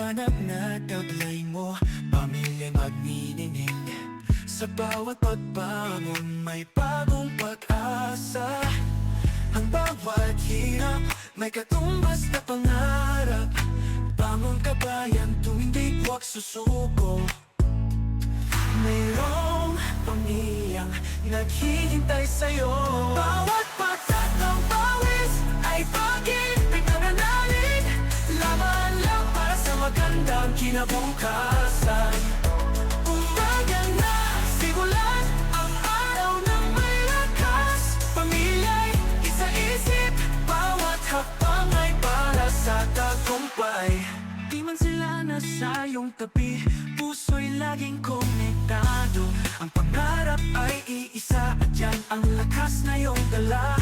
Maliwanag na taglay mo, pamilyang magniningning. Sa bawat pagbangon may bagong pag-asa. Ang bawat hirap may katumbas na pangarap. Bangon kabayan, tumindig, huwag susuko. Mayroong pamiyang naghihintay sa'yo. Bawat patak ng pawis ay pag-ibig na nananalig. Laban lang para sa magandang kinabukasan. Umaga na, simulan ang araw ng may lakas. Pamilya'y isa-isip, bawat hakbang ay para sa tagumpay. Di man sila nasa iyong tabi, puso'y laging konektado. Ang pangarap ay iisa at yan ang lakas na iyong dala.